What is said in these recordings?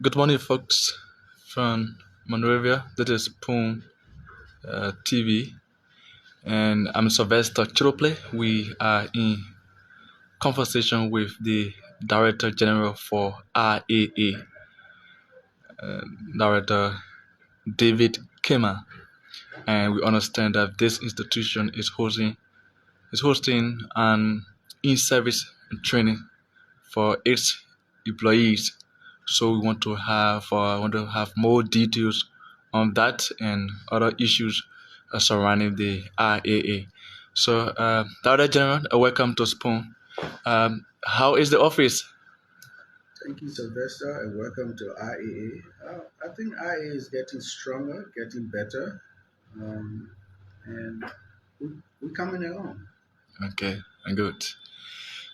Good morning, folks from Monrovia. This is Poon TV, and I'm Sylvester Chirople. We are in conversation with the Director General for IAA, Director David Kemah, and we understand that this institution is hosting an in-service training for its employees. So we want to have more details on that and other issues surrounding the IAA. So, Director General, welcome to Spoon. How is the office? Thank you, Sylvester, and welcome to IAA. I think IAA is getting stronger, getting better, um, and we're coming along. Okay, good.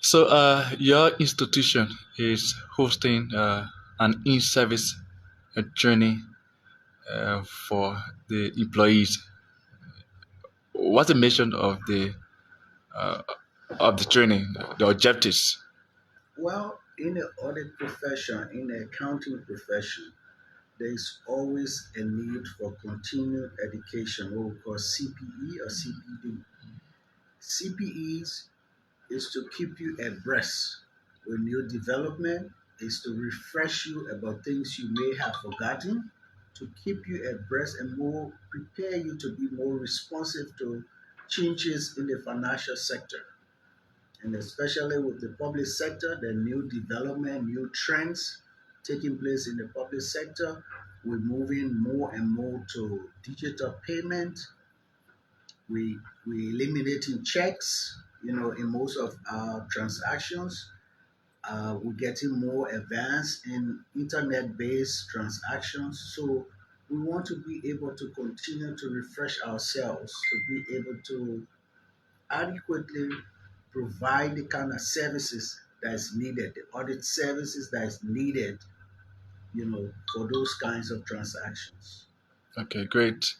So, your institution is hosting an in-service training for the employees. What's the mission uh, of the training, the objectives? Well, in the audit profession, in the accounting profession, there is always a need for continued education, what we call CPE or CPD. CPEs is to keep you abreast with new development, is to refresh you about things you may have forgotten, to keep you abreast and more prepare you to be more responsive to changes in the financial sector. And especially with the public sector, the new development, new trends taking place in the public sector, we're moving more and more to digital payment. We eliminating checks, in most of our transactions. We're getting more advanced in internet-based transactions. So we want to be able to continue to refresh ourselves to be able to adequately provide the kind of services that is needed, the audit services that is needed, for those kinds of transactions. Okay, great.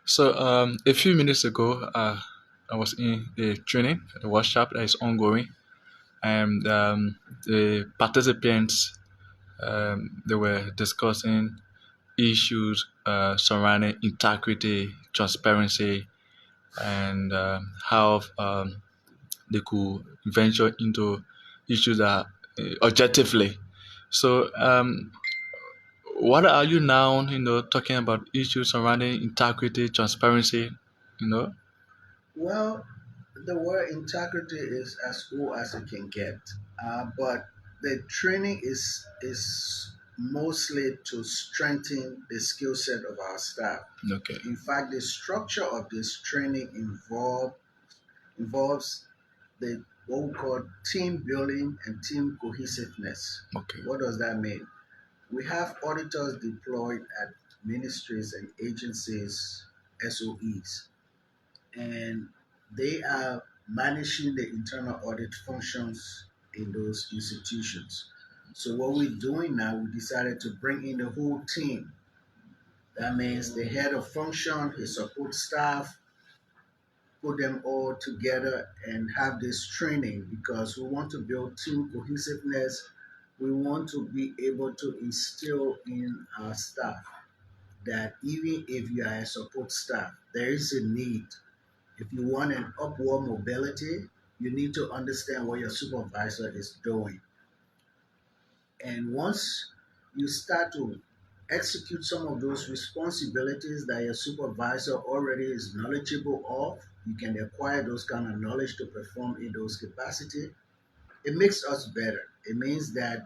So, a few minutes ago, I was in a training, a workshop that is ongoing, and the participants they were discussing issues surrounding integrity, transparency, and how they could venture into issues that objectively. So, what are you now, talking about issues surrounding integrity, transparency, you know? Well, the word integrity is as old as it can get, but the training is mostly to strengthen the skill set of our staff. Okay, In fact, the structure of this training involves the what we call team building and team cohesiveness. okay, What does that mean? We have auditors deployed at ministries and agencies, SOEs, and they are managing the internal audit functions in those institutions. So what we're doing now, we decided to bring in the whole team. That means the head of function, his support staff, put them all together and have this training because we want to build team cohesiveness. We want to be able to instill in our staff that even if you are a support staff, there is a need. If you want an upward mobility, you need to understand what your supervisor is doing. And once you start to execute some of those responsibilities that your supervisor already is knowledgeable of, you can acquire those kind of knowledge to perform in those capacity. It makes us better. It means that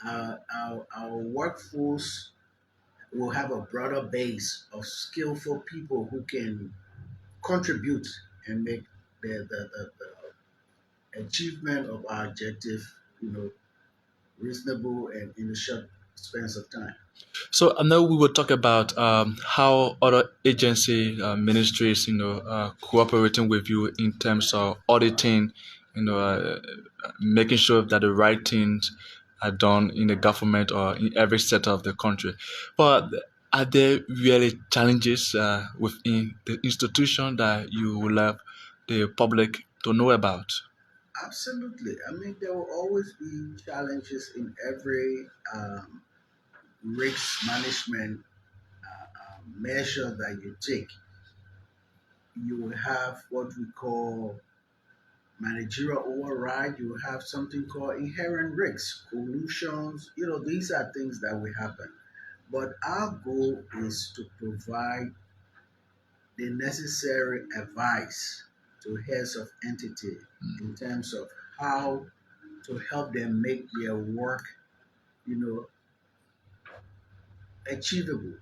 our workforce will have a broader base of skillful people who can contribute and make the achievement of our objective, reasonable and in a short space of time. so I know we will talk about how other agency ministries, cooperating with you in terms of auditing, making sure that the right things are done in the government or in every sector of the country. But are there really challenges within the institution that you would love the public to know about? Absolutely. I mean, there will always be challenges in every risk management measure that you take, you will have what we call managerial override. You will have something called inherent risks, collusions. These are things that will happen. But our goal is to provide the necessary advice to heads of entity in terms of how to help them make their work, you know, achievable,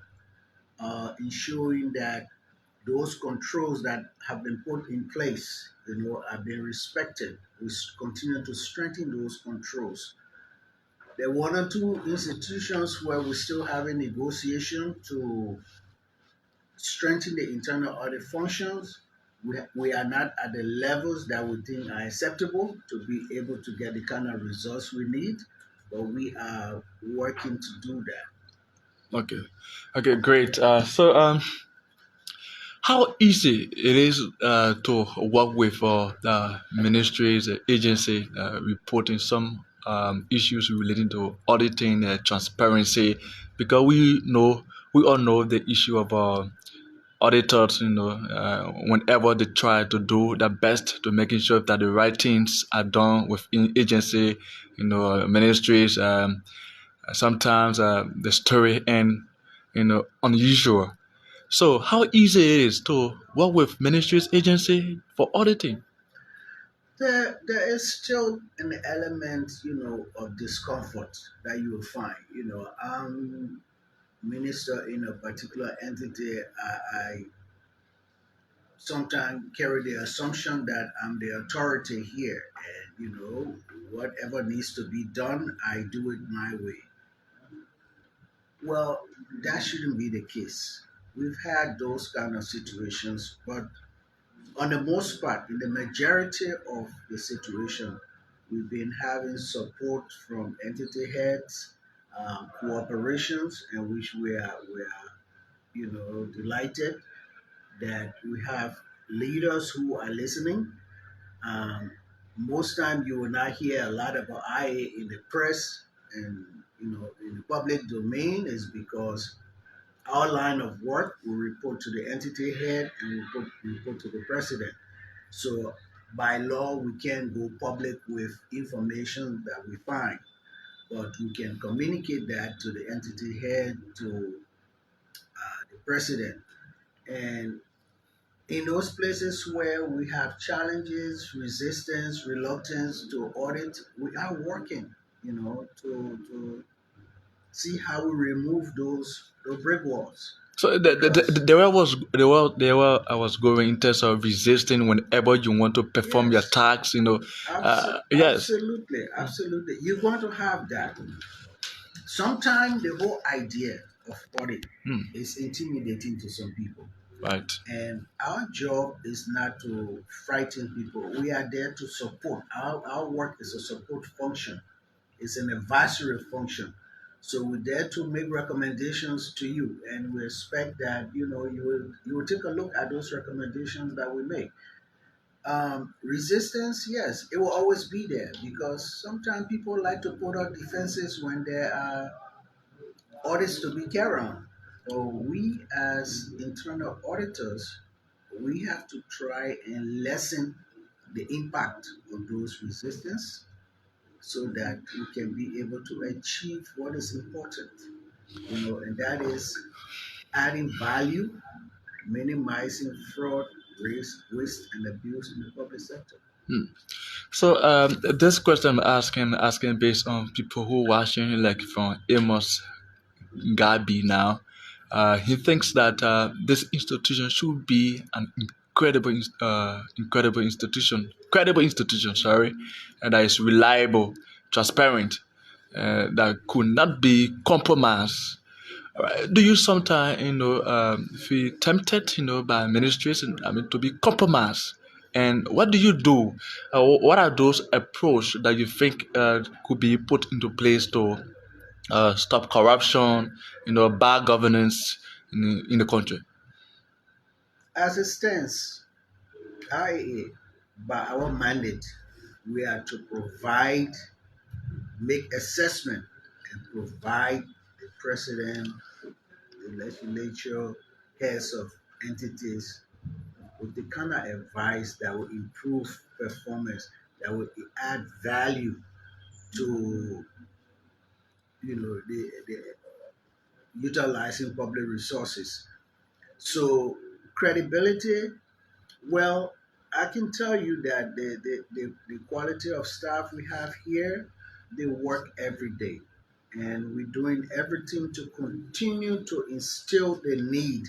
ensuring that those controls that have been put in place, are being respected. We continue to strengthen those controls. There are one or two institutions where we're still having negotiation to strengthen the internal audit functions. We are not at the levels that we think are acceptable to be able to get the kind of results we need, but we are working to do that. Okay, okay, great. How easy it is to work with ministries, agency, reporting some issues relating to auditing, transparency, because we all know the issue of auditors. Whenever they try to do their best to making sure that the right things are done within agency, ministries. Sometimes the story end, unusual. So, how easy it is to work with ministries agency for auditing? There is still an element, of discomfort that you will find. Minister in a particular entity, I sometimes carry the assumption that I'm the authority here, and whatever needs to be done, I do it my way. Well, that shouldn't be the case. We've had those kind of situations, but on the most part, in the majority of the situation, we've been having support from entity heads, cooperations, and which we are delighted that we have leaders who are listening. Um, Most time you will not hear a lot about IA in the press and in the public domain is because our line of work will report to the entity head and report to the president. So by law, we can't go public with information that we find, but we can communicate that to the entity head, to the president. And in those places where we have challenges, resistance, reluctance to audit, we are working, to see how we remove those brick walls. So Because there were I was going in terms of resisting whenever you want to perform your yes, tasks. Yes. absolutely, absolutely, you're going to have that. Sometimes the whole idea of audit Hmm. is intimidating to some people. Right. And our job is not to frighten people. We are there to support. Our work is a support function, it's an advisory function. So we're there to make recommendations to you, and we expect that you will take a look at those recommendations that we make. Resistance, yes, it will always be there because sometimes people like to put up defenses when there are audits to be carried on. So we as internal auditors, we have to try and lessen the impact of those resistance so that we can be able to achieve what is important, and that is adding value, minimizing fraud, waste, and abuse in the public sector. Hmm. So this question I'm asking based on people who watching like from Amos Gabi now. He thinks that this institution should be an credible institution, sorry, and that is reliable, transparent, that could not be compromised. Do you sometimes, feel tempted, by administration, I mean, to be compromised? And what do you do? What are those approach that you think could be put into place to stop corruption, bad governance in the country? As it stands, IAA, by our mandate, we are to provide, make assessment, and provide the president, the legislature, heads of entities with the kind of advice that will improve performance, that will add value to the utilizing public resources. So credibility, well, I can tell you that the quality of staff we have here, they work every day. And we're doing everything to continue to instill the need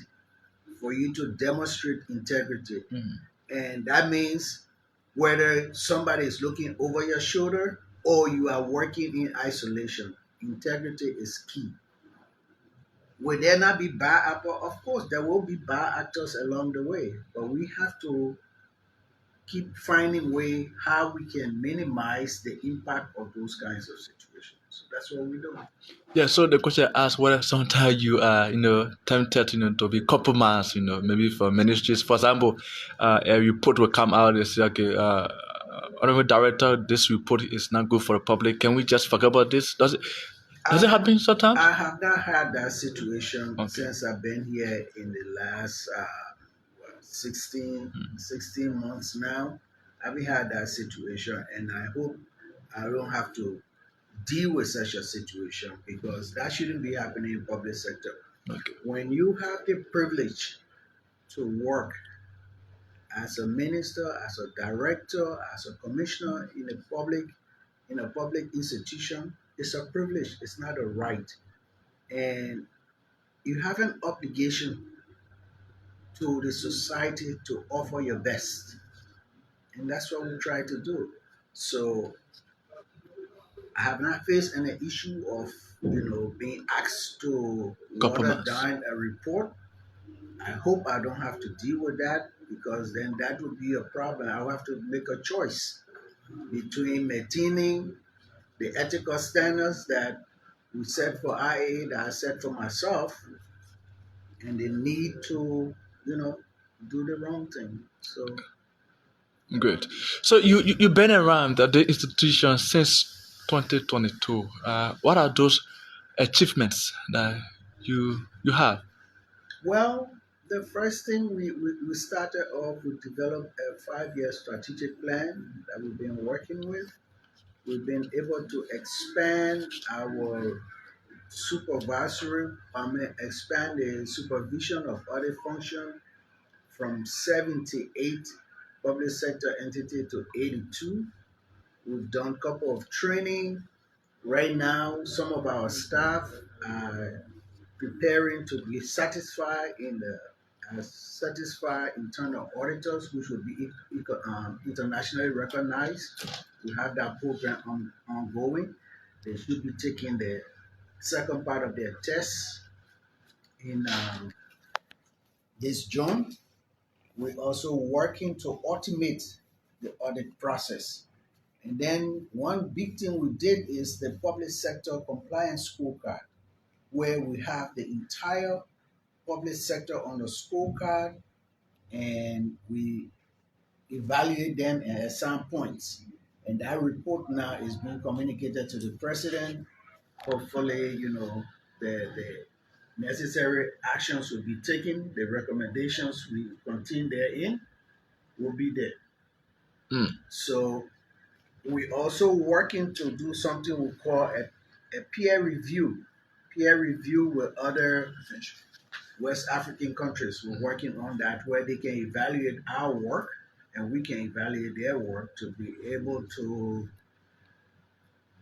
for you to demonstrate integrity. Mm. And that means whether somebody is looking over your shoulder or you are working in isolation, integrity is key. Will there not be bad actors? Of course, there will be bad actors along the way, but we have to keep finding way how we can minimize the impact of those kinds of situations. So that's what we do. Yeah, so the question I asked whether sometimes you are, tempted, to be compromised, maybe for ministries. For example, a report will come out and say, okay, honorable director, this report is not good for the public. Can we just forget about this? Does it I, happen sometimes? I have not had that situation Okay. since I've been here in the last 16 months now. I haven't had that situation, and I hope I don't have to deal with such a situation because that shouldn't be happening in public sector. Okay. When you have the privilege to work as a minister, as a director, as a commissioner in a public institution, it's a privilege. It's not a right, and you have an obligation to the society to offer your best, and that's what we try to do. So I have not faced any issue of being asked to water Compromise. down a report. I hope I don't have to deal with that because then that would be a problem. I'll have to make a choice between maintaining the ethical standards that we set for IAA, that I set for myself, and the need to, you know, do the wrong thing. So, Great. So you've been around the institution since 2022. What are those achievements that you have? well, the first thing we started off, we developed a 5 year strategic plan that we've been working with. We've been able to expand our expand the supervision of audit function from 78 public sector entity to 82. We've done a couple of training. Right now, some of our staff are preparing to be satisfied in the satisfied internal auditors, which will be internationally recognized. We have that program ongoing. They should be taking the second part of their test in this June. We're also working to automate the audit process. And then one big thing we did is the public sector compliance scorecard, where we have the entire public sector on the scorecard and we evaluate them and assign points. And that report now is being communicated to the president. Hopefully, the necessary actions will be taken. The recommendations we contain therein will be there. Mm. So we also working to do something we call a peer review with other West African countries. We're working on that where they can evaluate our work and we can evaluate their work to be able to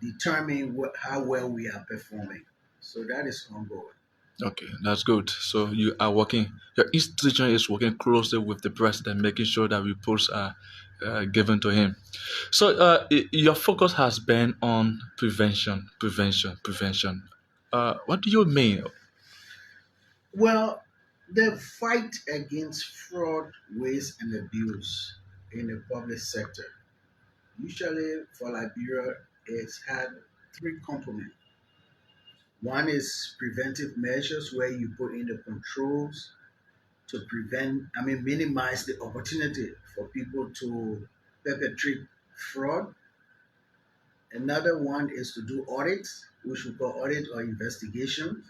determine how well we are performing. So that is ongoing. Okay, that's good. So your institution is working closely with the president, making sure that reports are given to him. So your focus has been on prevention, prevention, prevention. What do you mean? Well, the fight against fraud, waste, and abuse in the public sector, usually for Liberia, it's had three components. One is preventive measures where you put in the controls to minimize the opportunity for people to perpetrate fraud. Another one is to do audits, which we call audit or investigation.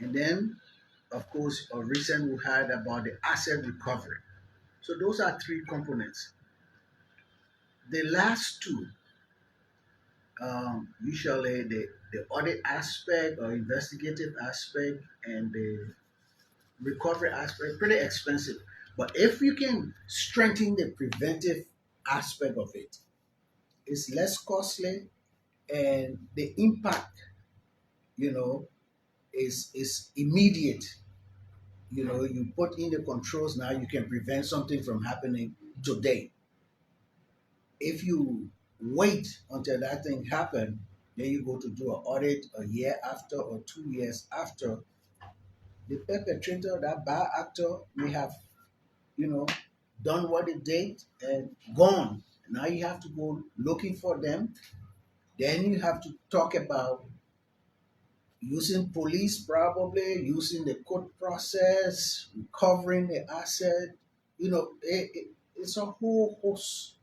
And then, of course, recent we heard about the asset recovery. So those are three components. The last two, usually the audit aspect or investigative aspect and the recovery aspect, pretty expensive. But if you can strengthen the preventive aspect of it, it's less costly and the impact, you know, is immediate. You know, you put in the controls now, you can prevent something from happening today. If you wait until that thing happen, then you go to do an audit a year after or 2 years after, the perpetrator, that bad actor, may have, you know, done what they did and gone. Now you have to go looking for them. Then you have to talk about using police, probably using the court process, recovering the asset. You know, it's a whole host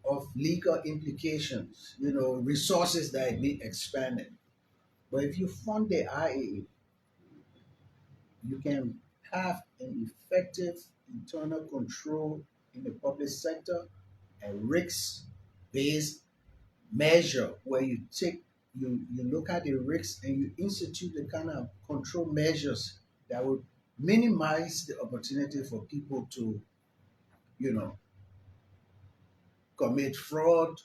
of legal implications, you know, resources that need expanded. But if you fund the IAA, you can have an effective internal control in the public sector, a risk-based measure where you look at the risks and you institute the kind of control measures that would minimize the opportunity for people to, you know, commit fraud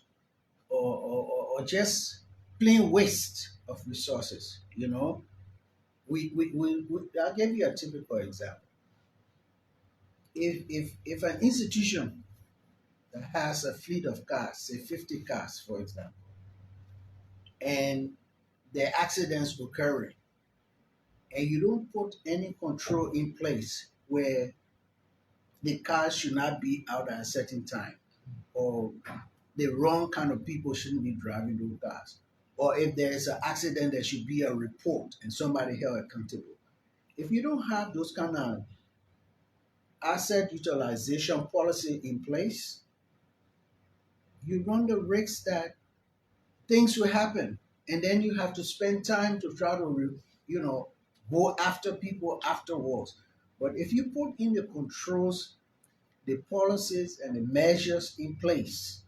or just plain waste of resources. You know, I'll give you a typical example. If an institution that has a fleet of cars, say 50 cars, for example, and there are accidents occurring, and you don't put any control in place where the cars should not be out at a certain time, or the wrong kind of people shouldn't be driving those cars, or if there's an accident, there should be a report and somebody held accountable. If you don't have those kind of asset utilization policy in place, you run the risk that things will happen, and then you have to spend time to try to, you know, go after people afterwards. But if you put in the controls, the policies, and the measures in place,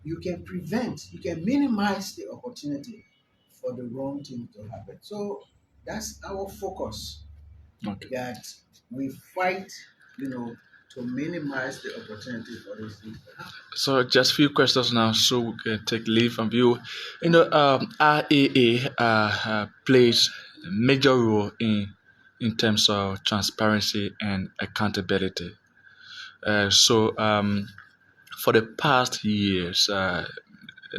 you can minimize the opportunity for the wrong thing to happen. So that's our focus, Okay. that we fight, you know, to minimize the opportunity for these things to happen. So just few questions now, so we can take leave from you. You know, IAA plays a major role in terms of transparency and accountability. For the past years,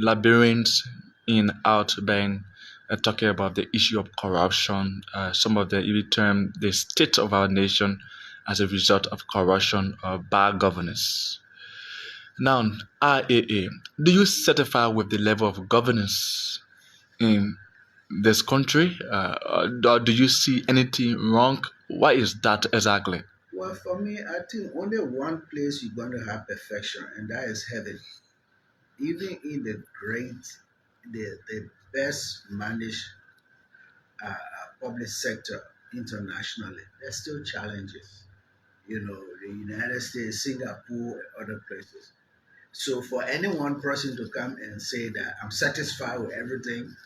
Liberians in out been talking about the issue of corruption. Some of them even term the state of our nation as a result of corruption or bad governance. Now, IAA, do you satisfy with the level of governance in this country, or do you see anything wrong? What is that exactly? Well, for me, I think only one place you're going to have perfection, and that is heaven. Even in the best managed public sector internationally, there's still challenges. You know, the United States, Singapore, and other places. So for any one person to come and say that I'm satisfied with everything,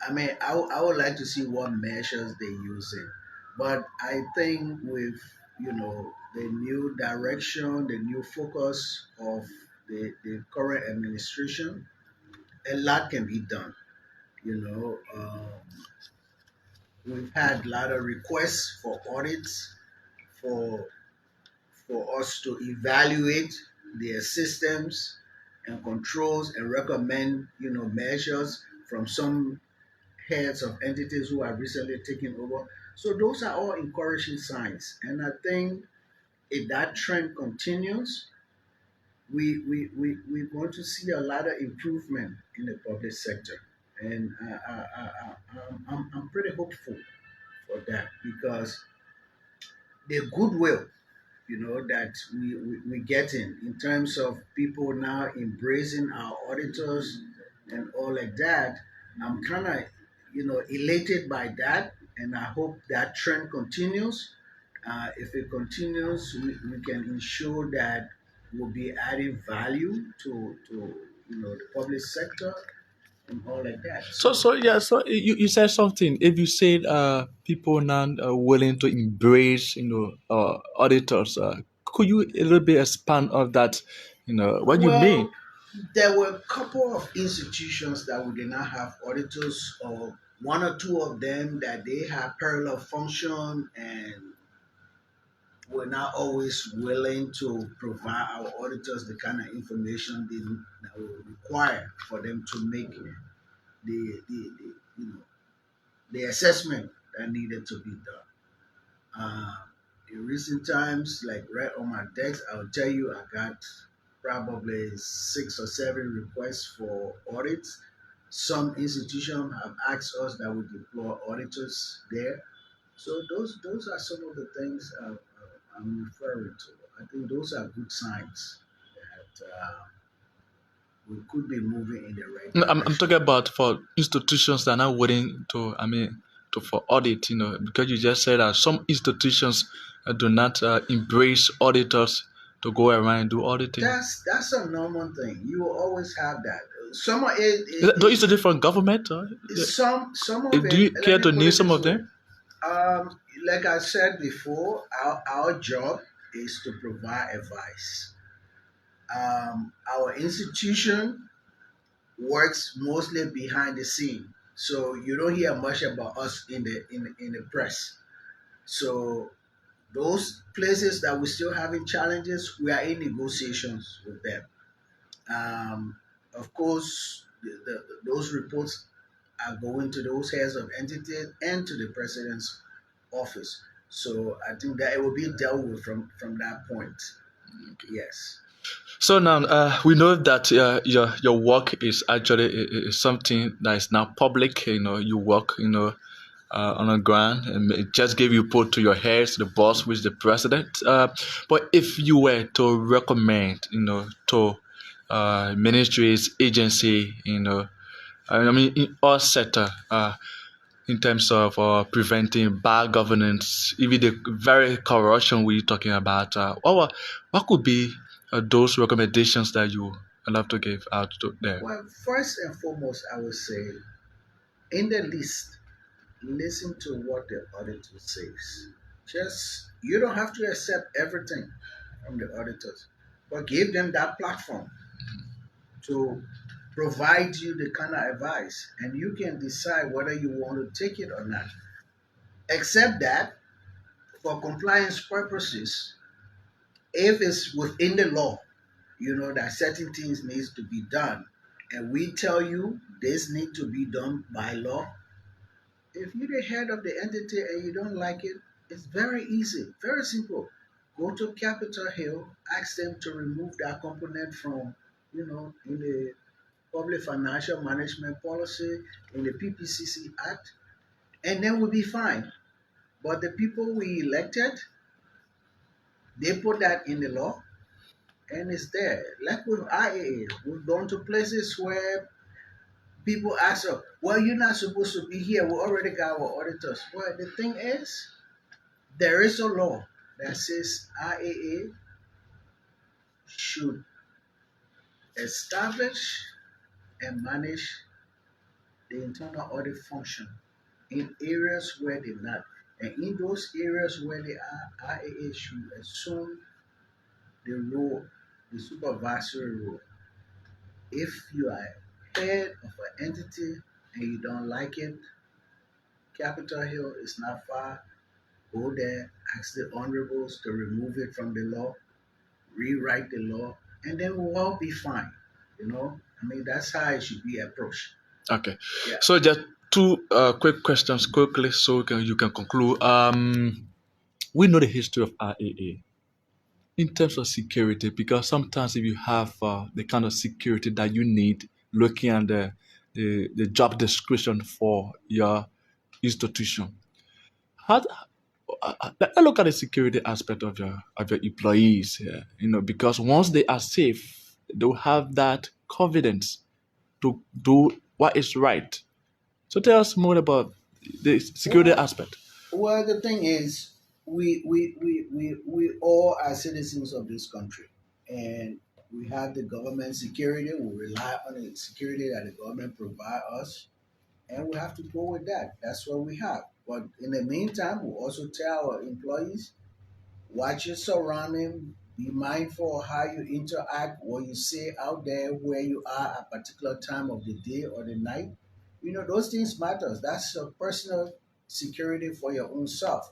I mean, I would like to see what measures they're using. But I think with, you know, the new direction, the new focus of the current administration, a lot can be done. You know, we've had a lot of requests for audits, for us to evaluate their systems and controls and recommend, you know, measures from some heads of entities who have recently taken over. So those are all encouraging signs. And I think if that trend continues, we're going to see a lot of improvement in the public sector. And I'm pretty hopeful for that, because the goodwill, you know, that we getting in terms of people now embracing our auditors and all like that, I'm kind of, you know, elated by that. and I hope that trend continues. If it continues, we can ensure that we'll be adding value to the public sector and all like that. So, So so yeah, so you said something. If you said people now are willing to embrace, auditors, could you a little bit expand of that? What you mean? well, there were a couple of institutions that we did not have auditors, or one or two of them that they have parallel function and we're not always willing to provide our auditors the kind of information that we require for them to make the assessment that needed to be done. Uh, in recent times, like right on my desk, I'll tell you I got probably 6 or 7 requests for audits. Some institutions have asked us that we deploy auditors there. So those are some of the things I'm referring to. I think those are good signs that we could be moving in the right No, I'm direction. talking about for institutions that are not willing to, to for audit, because you just said that some institutions do not embrace auditors to go around and do auditing. That's a normal thing. You will always have that. Some of it, Though it's a different government, some of do it. you Let care me to put name it some this of way. them? Like I said before, our job is to provide advice. Our institution works mostly behind the scene, so you don't hear much about us in the press. So those places that we're still having challenges, we are in negotiations with them. Of course, those reports are going to those heads of entities and to the president's office. So I think that it will be dealt with from that point. Yes. So now we know that your work is actually is something that is now public. You work on the ground, and it just gave you put to your heads the boss, which is the president. But if you were to recommend, to ministries, agency, I mean, in all sector, in terms of preventing bad governance, even the very corruption we're talking about. What could be those recommendations that you would love to give out to there? Well, first and foremost, I would say in the list, listen to what the auditor says. Just you don't have to accept everything from the auditors, but give them that platform to provide you the kind of advice, and you can decide whether you want to take it or not. Except that for compliance purposes, if it's within the law, that certain things needs to be done, and we tell you this need to be done by law. If you're the head of the entity and you don't like it, it's very easy, very simple. Go to Capitol Hill, ask them to remove that component from, in the Public Financial Management Policy, in the PPCC Act, and then we'll be fine. But the people we elected, they put that in the law, and it's there. Like with IAA, we've gone to places where people ask us, well, you're not supposed to be here. We already got our auditors. Well, the thing is, there is a law that says IAA should establish and manage the internal audit function in areas where they're not. And in those areas where they are, IAA should assume the role, the supervisory role. If you are head of an entity and you don't like it, Capitol Hill is not far. Go there, ask the honorables to remove it from the law, rewrite the law, and then we'll all be fine. I mean, that's how it should be approached. Okay, Yeah. so just two quick questions quickly, so you can conclude. We know the history of RAA in terms of security, because sometimes if you have the kind of security that you need, looking at the job description for your institution, how let's look at the security aspect of your employees here. Because once they are safe, they'll have that confidence to do what is right. So tell us more about the security Well, aspect? well, the thing is, we all are citizens of this country, and we have the government security. We rely on the security that the government provide us, and we have to go with that. That's what we have. But in the meantime, we also tell our employees, watch your surrounding, be mindful of how you interact, what you say out there, where you are at a particular time of the day or the night. You know, those things matters. That's your personal security for your own self.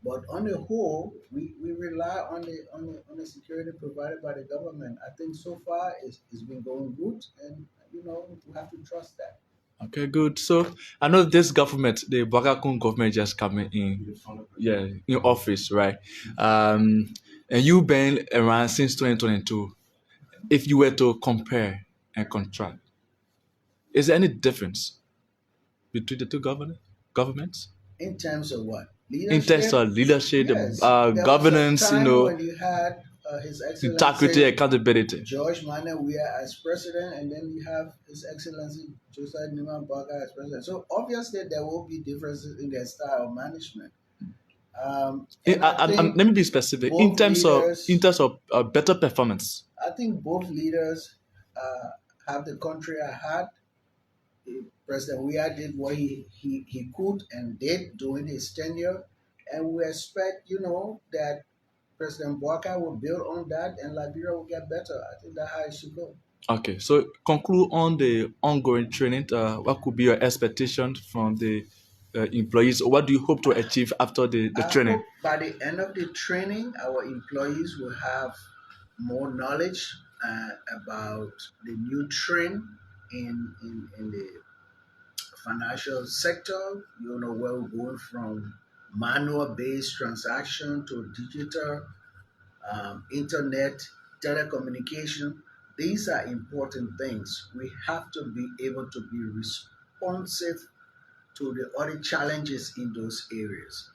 But on the whole, we rely on the security provided by the government. I think so far it's been going good, and you know we have to trust that. Okay, good. So I know this government, the Bagakun government, just coming in, yeah, in office, right? And you been around since 2022. If you were to compare and contrast, is there any difference between the two governments In terms of what in terms leadership, of leadership, yes, there was a governance, time when you had His integrity, Excellency accountability? George Monrovia as president, and then you have His Excellency Josiah Newman Barker as president. So obviously there will be differences in their style of management. And I think Let me be specific. both In leaders, terms of better performance. I think both leaders uh, have the country at heart. President Weah did what he could and did during his tenure, and we expect, you know, that President Walker will build on that and Liberia will get better. I think that's how it should go. Okay, so conclude on the ongoing training. What could be your expectation from the employees? What do you hope to achieve after the I training? hope by the end of the training, our employees will have more knowledge about the new trend in the financial sector. You know, where we're going from manual based transaction to digital, internet, telecommunication. These are important things. We have to be able to be responsive to the other challenges in those areas.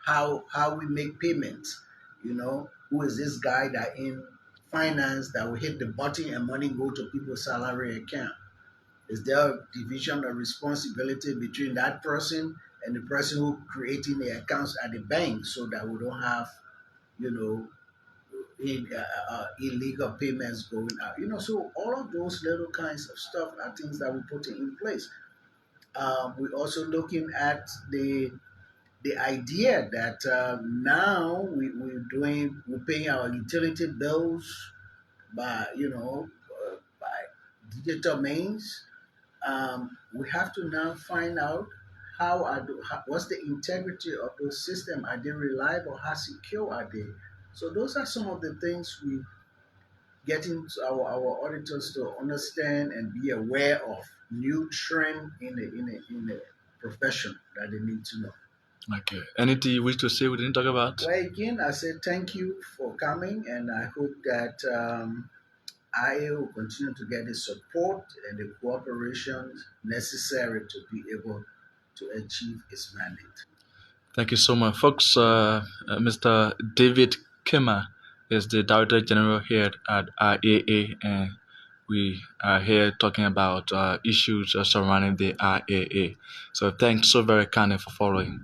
How we make payments. You know, who is this guy that in finance that will hit the button and money go to people's salary account? Is there a division of responsibility between that person and the person who creating the accounts at the bank so that we don't have, you know, illegal payments going out? You know, so all of those little kinds of stuff are things that we put in place. We're also looking at the idea that now we're paying our utility bills by, you know, by digital means. We have to now find out what's the integrity of those systems. Are they reliable? How secure are they? So those are some of the things we getting to our auditors to understand and be aware of new trend in the profession that they need to know. Okay. Anything you wish to say we didn't talk about? Well, again, I say thank you for coming, and I hope that IA will continue to get the support and the cooperation necessary to be able to achieve its mandate. Thank you so much, folks. Mr. David Kemah is the Director General here at IAA, and we are here talking about issues surrounding the IAA. So thanks so very kindly for following.